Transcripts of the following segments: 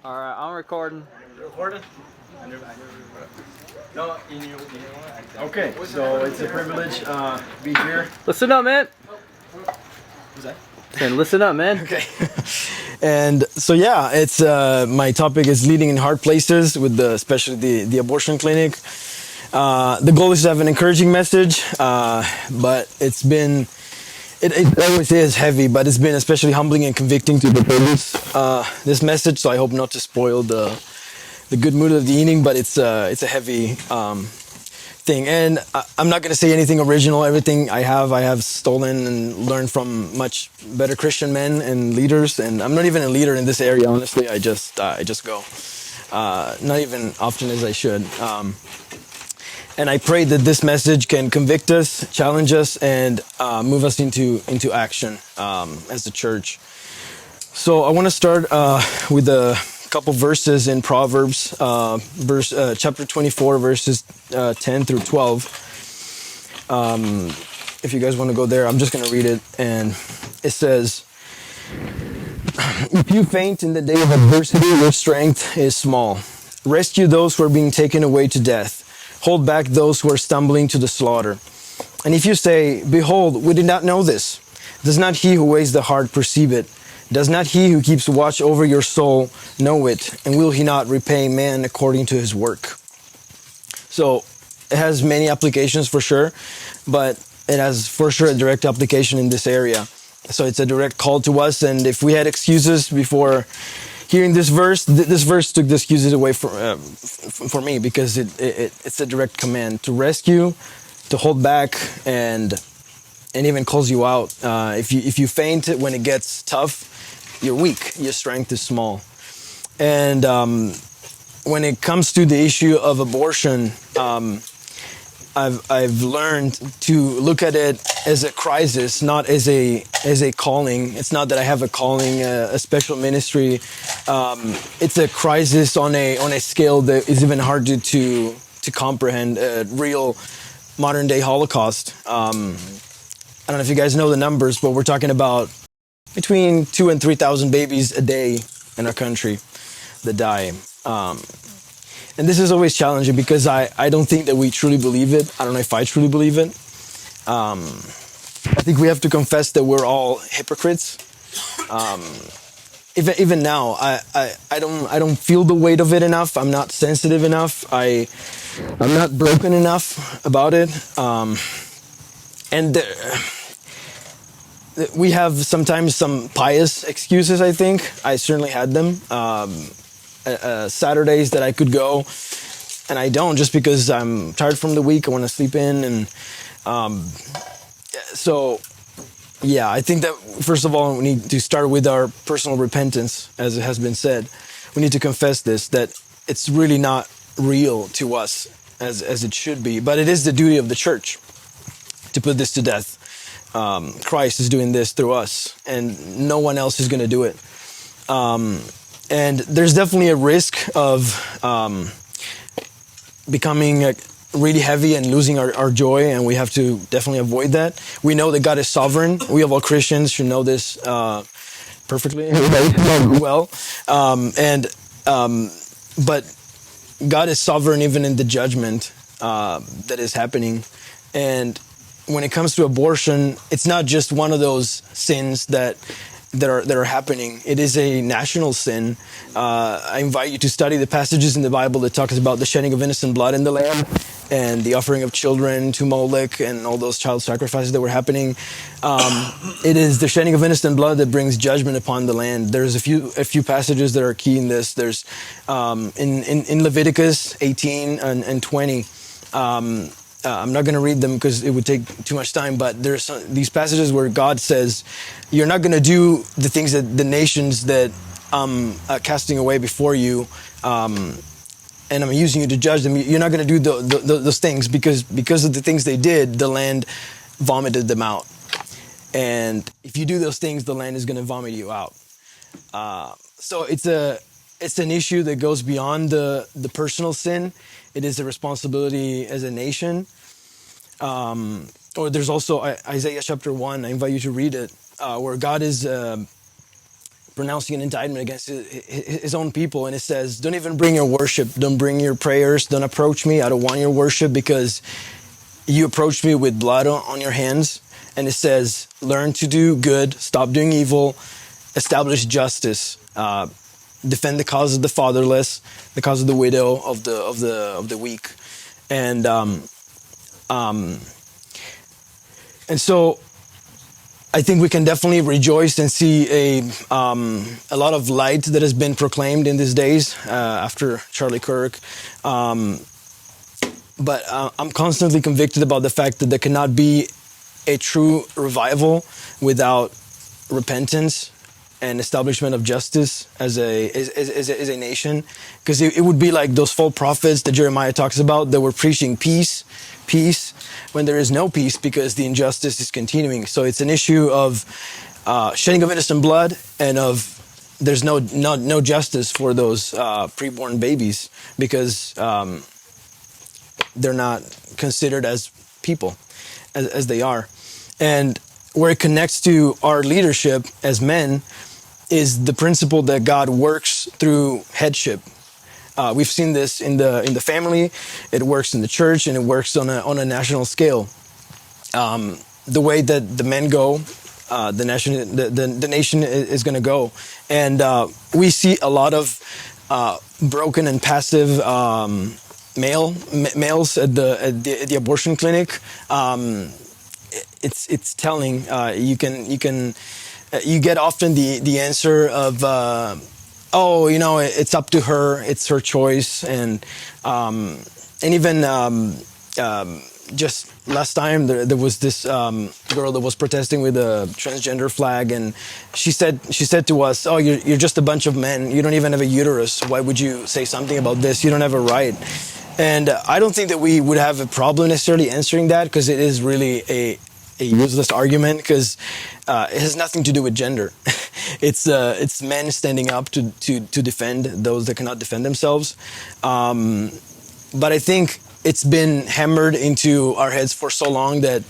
All right, I'm recording. Recording? No, okay, so it's a privilege be here. Listen up, man. Who's that? Saying, listen up, man. Okay. And so yeah, it's my topic is leading in hard places with especially the abortion clinic. The goal is to have an encouraging message, but it's been it always is heavy, but it's been especially humbling and convicting to prepare this message. So I hope not to spoil the good mood of the evening, but it's a heavy thing. And I'm not going to say anything original. Everything I have stolen and learned from much better Christian men and leaders. And I'm not even a leader in this area, honestly. I just go, not even often as I should. And I pray that this message can convict us, challenge us, and move us into action as a church. So I want to start with a couple verses in Proverbs, chapter 24, verses 10 through 12. If you guys want to go there, I'm just going to read it. And it says, "If you faint in the day of adversity, your strength is small. Rescue those who are being taken away to death. Hold back those who are stumbling to the slaughter. And if you say, 'Behold, we did not know this,' does not he who weighs the heart perceive it? Does not he who keeps watch over your soul know it? And will he not repay man according to his work?" So it has many applications for sure, but it has for sure a direct application in this area. So it's a direct call to us. And if we had excuses before hearing this verse took the excuses away for me, because it's a direct command to rescue, to hold back, and even calls you out. If you faint when it gets tough, you're weak. Your strength is small. And when it comes to the issue of abortion, I've learned to look at it as a crisis, not as a calling. It's not that I have a calling, a special ministry. It's a crisis on a scale that is even hard to comprehend. A real modern day Holocaust. I don't know if you guys know the numbers, but we're talking about between 2,000 and 3,000 babies a day in our country that die. And this is always challenging because I don't think that we truly believe it. I don't know if I truly believe it. I think we have to confess that we're all hypocrites. Even now, I don't feel the weight of it enough. I'm not sensitive enough. I'm not broken enough about it. And we have sometimes some pious excuses, I think. I certainly had them. Saturdays that I could go, and I don't, just because I'm tired from the week. I want to sleep in. And so, yeah, I think that, first of all, we need to start with our personal repentance, as it has been said. We need to confess this, that it's really not real to us as it should be. But it is the duty of the church to put this to death. Christ is doing this through us, and no one else is going to do it. And there's definitely a risk of becoming really heavy and losing our joy, and we have to definitely avoid that. We know that God is sovereign. We of all Christians should know this perfectly well. But God is sovereign even in the judgment that is happening. And when it comes to abortion, it's not just one of those sins that are happening. It is a national sin. I invite you to study the passages in the Bible that talks about the shedding of innocent blood in the land and the offering of children to Molech and all those child sacrifices that were happening. It is the shedding of innocent blood that brings judgment upon the land. There's a few passages that are key in this. There's in Leviticus 18 and 20. I'm not going to read them because it would take too much time, but there's these passages where God says, you're not going to do the things that the nations that I'm casting away before you, and I'm using you to judge them. You're not going to do those things because of the things they did, the land vomited them out. And if you do those things, the land is going to vomit you out. So it's an issue that goes beyond the personal sin. It is a responsibility as a nation. Or there's also Isaiah chapter 1. I invite you to read it, where God is pronouncing an indictment against his own people. And it says, don't even bring your worship. Don't bring your prayers. Don't approach me. I don't want your worship because you approached me with blood on your hands. And it says, learn to do good, stop doing evil, establish justice, defend the cause of the fatherless, the cause of the widow, of the weak. And so I think we can definitely rejoice and see a lot of light that has been proclaimed in these days after Charlie Kirk. But I'm constantly convicted about the fact that there cannot be a true revival without repentance and establishment of justice as a nation, because it would be like those false prophets that Jeremiah talks about that were preaching peace, when there is no peace because the injustice is continuing. So it's an issue of shedding of innocent blood and of there's no justice for those preborn babies because they're not considered as people as they are. And where it connects to our leadership as men is the principle that God works through headship. We've seen this in the family, it works in the church, and it works on a national scale. The way that the men go, the nation is going to go. And we see a lot of broken and passive males at the abortion clinic. It's telling. You get often the answer of oh, it's up to her, it's her choice, and even just last time there was this girl that was protesting with a transgender flag, and she said to us, oh, you're just a bunch of men, you don't even have a uterus, why would you say something about this, you don't have a right. And I don't think that we would have a problem necessarily answering that, because it is really a useless argument, because it has nothing to do with gender. It's men standing up to defend those that cannot defend themselves. But I think it's been hammered into our heads for so long that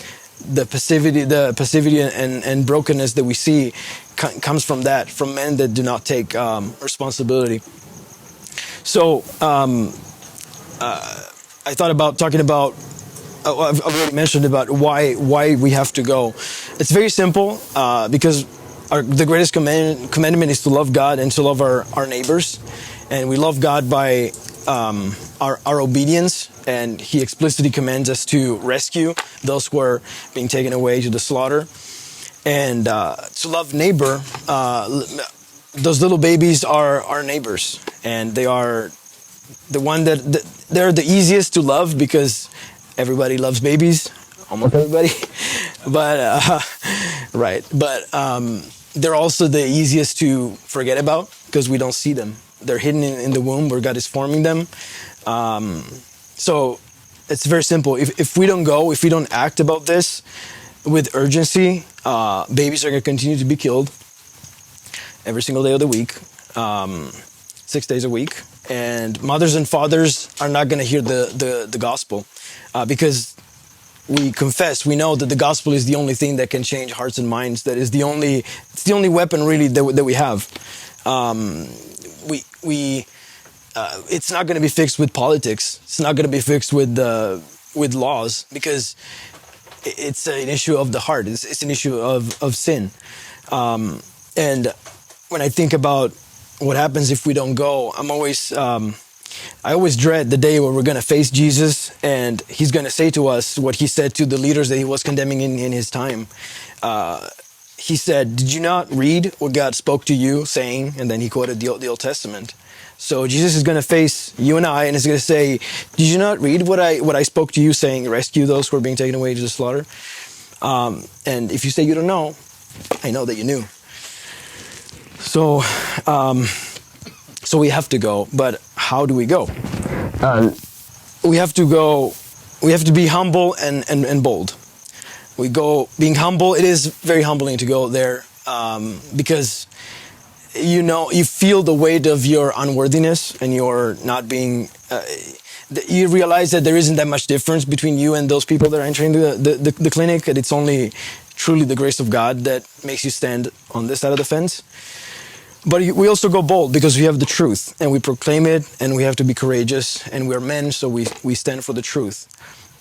the passivity and brokenness that we see comes from that, from men that do not take responsibility. So I thought about talking about. I've already mentioned about why we have to go. It's very simple because the greatest commandment is to love God and to love our neighbors, and we love God by our obedience, and He explicitly commands us to rescue those who are being taken away to the slaughter, and to love neighbor. Those little babies are our neighbors, and they are the one that they're the easiest to love because everybody loves babies, almost everybody, but right. But they're also the easiest to forget about because we don't see them. They're hidden in the womb where God is forming them. So it's very simple. If we don't go, if we don't act about this with urgency, babies are going to continue to be killed every single day of the week, 6 days a week. And mothers and fathers are not going to hear the gospel because we confess, we know that the gospel is the only thing that can change hearts and minds. That is it's the only weapon really that we have. It's not going to be fixed with politics. It's not going to be fixed with laws because it's an issue of the heart. It's an issue of sin. And when I think about what happens if we don't go, I always dread the day where we're going to face Jesus and He's going to say to us what He said to the leaders that He was condemning in His time. He said, did you not read what God spoke to you saying? And then He quoted the Old Testament. So Jesus is going to face you and I and is going to say, did you not read what I spoke to you saying, rescue those who are being taken away to the slaughter? And if you say you don't know, I know that you knew. So we have to go, but how do we go? We have to go. We have to be humble and bold. We go being humble. It is very humbling to go there because you feel the weight of your unworthiness and your not being. You realize that there isn't that much difference between you and those people that are entering the clinic. And it's only truly the grace of God that makes you stand on this side of the fence. But we also go bold because we have the truth and we proclaim it, and we have to be courageous, and we're men, so we stand for the truth.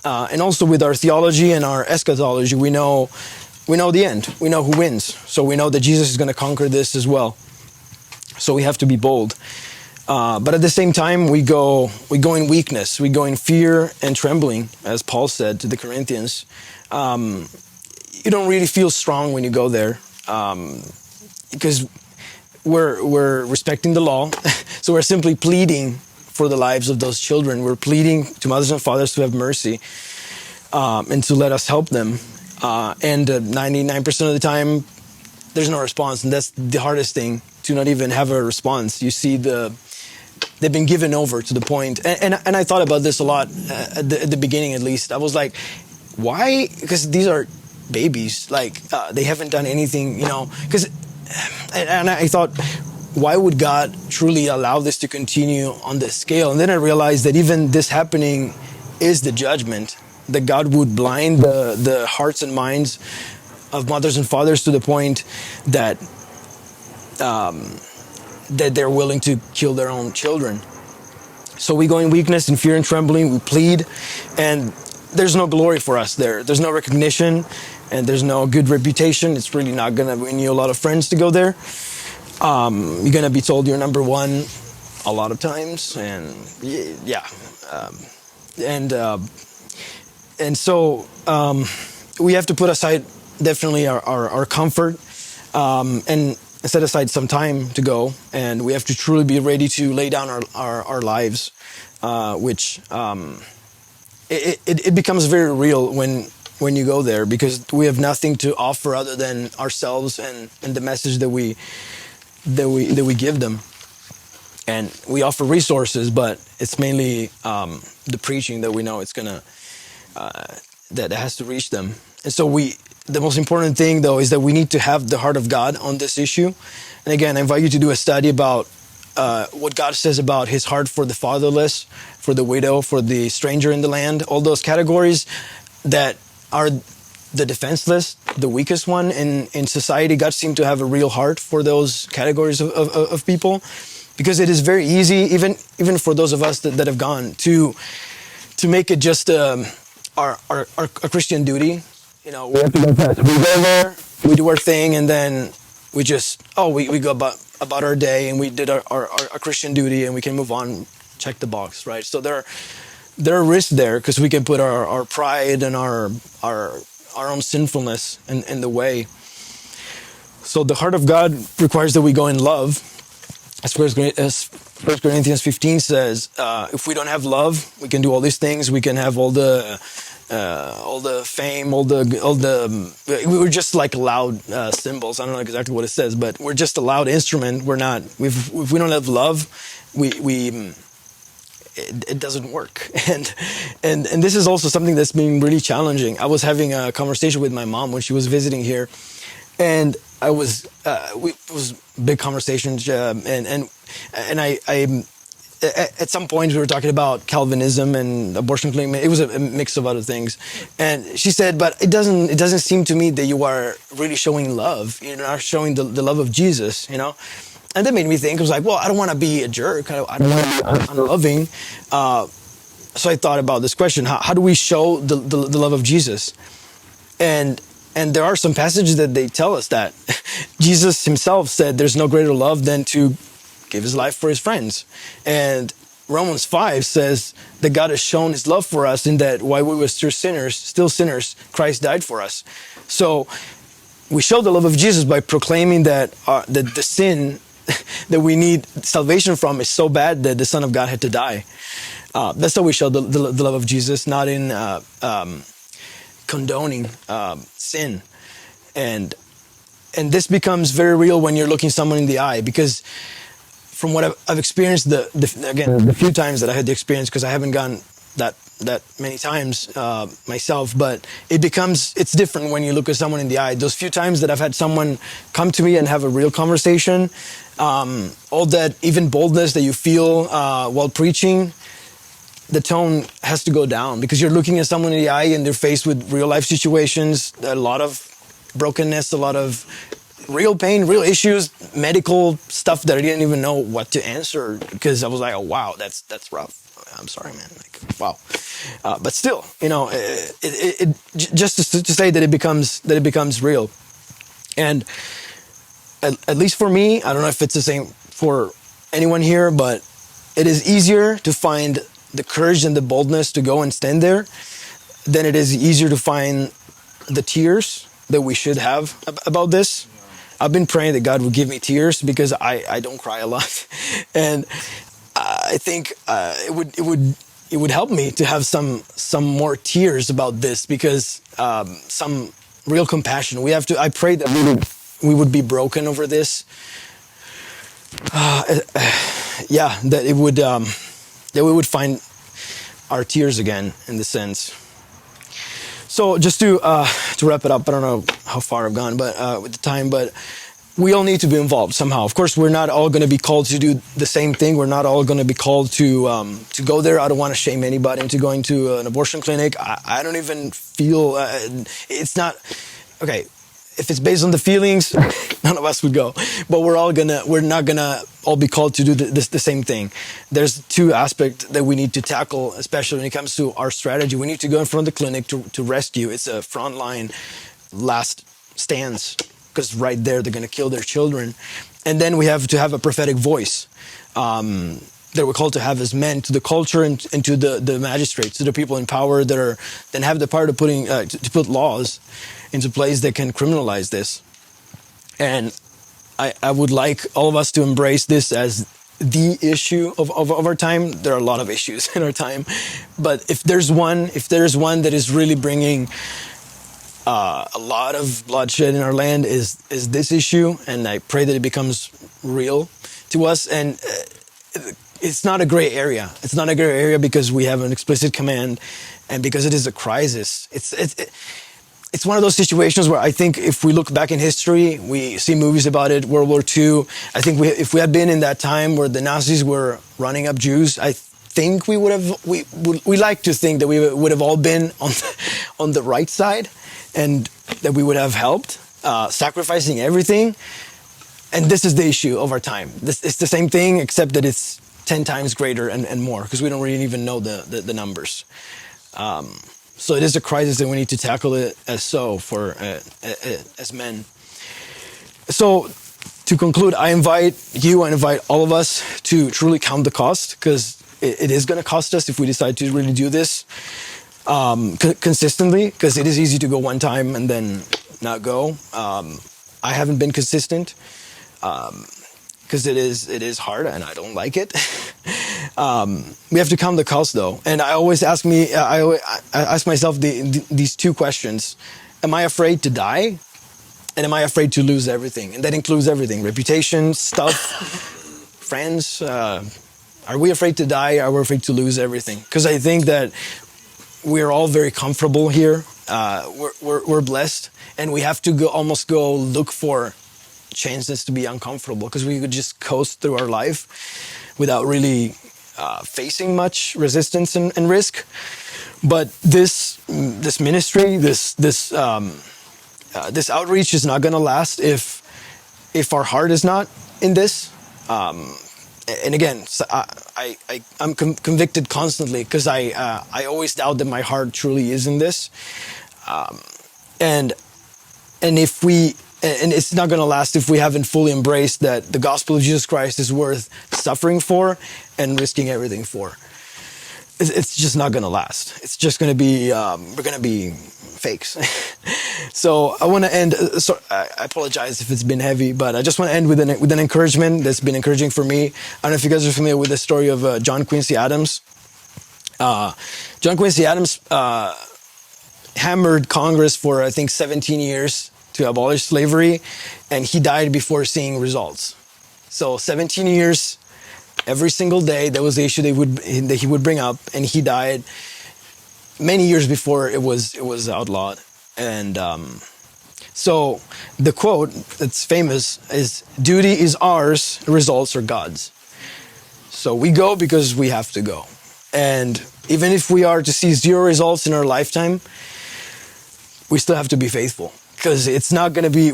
And also with our theology and our eschatology, we know the end. We know who wins. So we know that Jesus is going to conquer this as well. So we have to be bold. But at the same time, we go in weakness. We go in fear and trembling, as Paul said to the Corinthians. You don't really feel strong when you go there, because we're respecting the law. So we're simply pleading for the lives of those children. We're pleading to mothers and fathers to have mercy, and to let us help them. And 99% of the time, there's no response, and that's the hardest thing, to not even have a response. You see they've been given over to the point, and I thought about this a lot at the beginning, at least. I was like, why? Because these are babies, like they haven't done anything, because, and I thought, why would God truly allow this to continue on this scale? And then I realized that even this happening is the judgment, that God would blind the hearts and minds of mothers and fathers to the point that that they're willing to kill their own children. So we go in weakness and fear and trembling, we plead, and there's no glory for us there. There's no recognition, and there's no good reputation. It's really not going to win you a lot of friends to go there. You're going to be told you're number one a lot of times, and yeah. And so we have to put aside definitely our comfort, and set aside some time to go, and we have to truly be ready to lay down our lives, which it becomes very real when you go there, because we have nothing to offer other than ourselves and the message that we give them. And we offer resources, but it's mainly the preaching that we know it's gonna that has to reach them. And so the most important thing, though, is that we need to have the heart of God on this issue. And again, I invite you to do a study about what God says about his heart for the fatherless, for the widow, for the stranger in the land, all those categories that are the defenseless, the weakest one in society. God seemed to have a real heart for those categories of people, because it is very easy, even for those of us that have gone, to make it just our Christian duty. We have to go past. We go there, we do our thing, and then we just we go about our day, and we did our Christian duty, and we can move on, check the box, right? So there are risks there, because we can put our pride and our own sinfulness in the way. So the heart of God requires that we go in love, as 1 Corinthians 15 says. If we don't have love, we can do all these things. We can have all the fame, we were just like loud cymbals. I don't know exactly what it says, but we're just a loud instrument. We're not. If we don't have love, it doesn't work. And this is also something that's been really challenging. I was having a conversation with my mom when she was visiting here, and it was big conversations, and I at some point we were talking about Calvinism and abortion claim. It was a mix of other things, and she said, "But it doesn't seem to me that you are really showing love. You're not showing the love of Jesus, And that made me think. I was like, "Well, I don't want to be a jerk. I don't want to be unloving." So I thought about this question: How do we show the love of Jesus? And there are some passages that they tell us that Jesus himself said, "There's no greater love than to give his life for his friends." And Romans 5 says that God has shown his love for us in that while we were still sinners, Christ died for us. So we show the love of Jesus by proclaiming that the sin that we need salvation from is so bad that the Son of God had to die. That's how we show the love of Jesus, not in condoning sin. And this becomes very real when you're looking someone in the eye, because from what I've experienced, the few times that I had the experience, because I haven't gone that many times myself, but it's different when you look at someone in the eye. Those few times that I've had someone come to me and have a real conversation, all that even boldness that you feel while preaching, the tone has to go down, because you're looking at someone in the eye and they're faced with real life situations, a lot of brokenness, a lot of real pain, real issues, medical stuff that I didn't even know what to answer because I was like, oh wow, that's rough. I'm sorry, man. Like, wow. But still, just to say that it becomes real. And at least for me, I don't know if it's the same for anyone here, but it is easier to find the courage and the boldness to go and stand there than it is easier to find the tears that we should have about this. I've been praying that God would give me tears because I don't cry a lot, and I think it would help me to have some more tears about this because some real compassion. I pray that we would be broken over this. That we would find our tears again in the sense. So just to wrap it up, I don't know how far I've gone, but with the time, but we all need to be involved somehow. Of course, we're not all going to be called to do the same thing. We're not all going to be called to go there. I don't want to shame anybody into going to an abortion clinic. I don't even feel it's not okay. If it's based on the feelings, none of us would go. But we're not gonna all be called to do the same thing. There's two aspects that we need to tackle, especially when it comes to our strategy. We need to go in front of the clinic to rescue. It's a frontline last stands because right there they're gonna kill their children. And then we have to have a prophetic voice that we're called to have as men to the culture and to the magistrates, to the people in power that have the power to put laws into place that can criminalize this. And I would like all of us to embrace this as the issue of our time. There are a lot of issues in our time, but if there's one that is really bringing a lot of bloodshed in our land is this issue, and I pray that it becomes real to us. And it's not a gray area. It's not a gray area because we have an explicit command, and because it is a crisis. It's one of those situations where I think if we look back in history, we see movies about it, World War II. I think if we had been in that time where the Nazis were running up Jews, I think we like to think that we would have all been on the right side and that we would have helped, sacrificing everything. And this is the issue of our time. It's the same thing, except that it's 10 times greater and more, because we don't really even know the numbers. So it is a crisis and we need to tackle it as men. So to conclude, I invite all of us to truly count the cost, because it is going to cost us if we decide to really do this consistently, because it is easy to go one time and then not go. I haven't been consistent because it is hard and I don't like it. We have to count the cost, though, and I always ask myself these two questions: am I afraid to die, and am I afraid to lose everything? And that includes everything: reputation, stuff, friends. Are we afraid to die? Are we afraid to lose everything? Because I think that we're all very comfortable here. We're blessed, and we have to almost go look for chances to be uncomfortable, because we could just coast through our life without really facing much resistance and risk. But this ministry, this outreach is not going to last if our heart is not in this. And again, I'm convicted constantly, because I always doubt that my heart truly is in this. And it's not going to last if we haven't fully embraced that the gospel of Jesus Christ is worth suffering for and risking everything for. It's just not going to last. It's just going to be, we're going to be fakes. So I want to end, I apologize if it's been heavy, but I just want to end with an encouragement that's been encouraging for me. I don't know if you guys are familiar with the story of John Quincy Adams. John Quincy Adams hammered Congress for, I think, 17 years to abolish slavery, and he died before seeing results. So 17 years, every single day, that was the issue that he would bring up, and he died many years before it was outlawed. And so the quote that's famous is, "Duty is ours, results are God's." So we go because we have to go. And even if we are to see 0 results in our lifetime, we still have to be faithful. Because it's not going to be,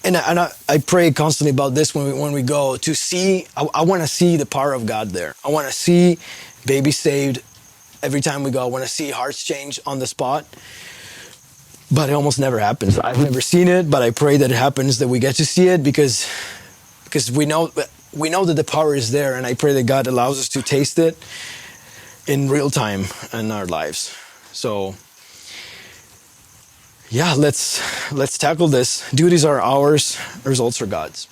I pray constantly about this when we go to see. I want to see the power of God there. I want to see babies saved every time we go. I want to see hearts change on the spot. But it almost never happens. I've never seen it, but I pray that it happens, that we get to see it, because we know that the power is there, and I pray that God allows us to taste it in real time in our lives. So yeah, let's tackle this. Duties are ours, results are God's.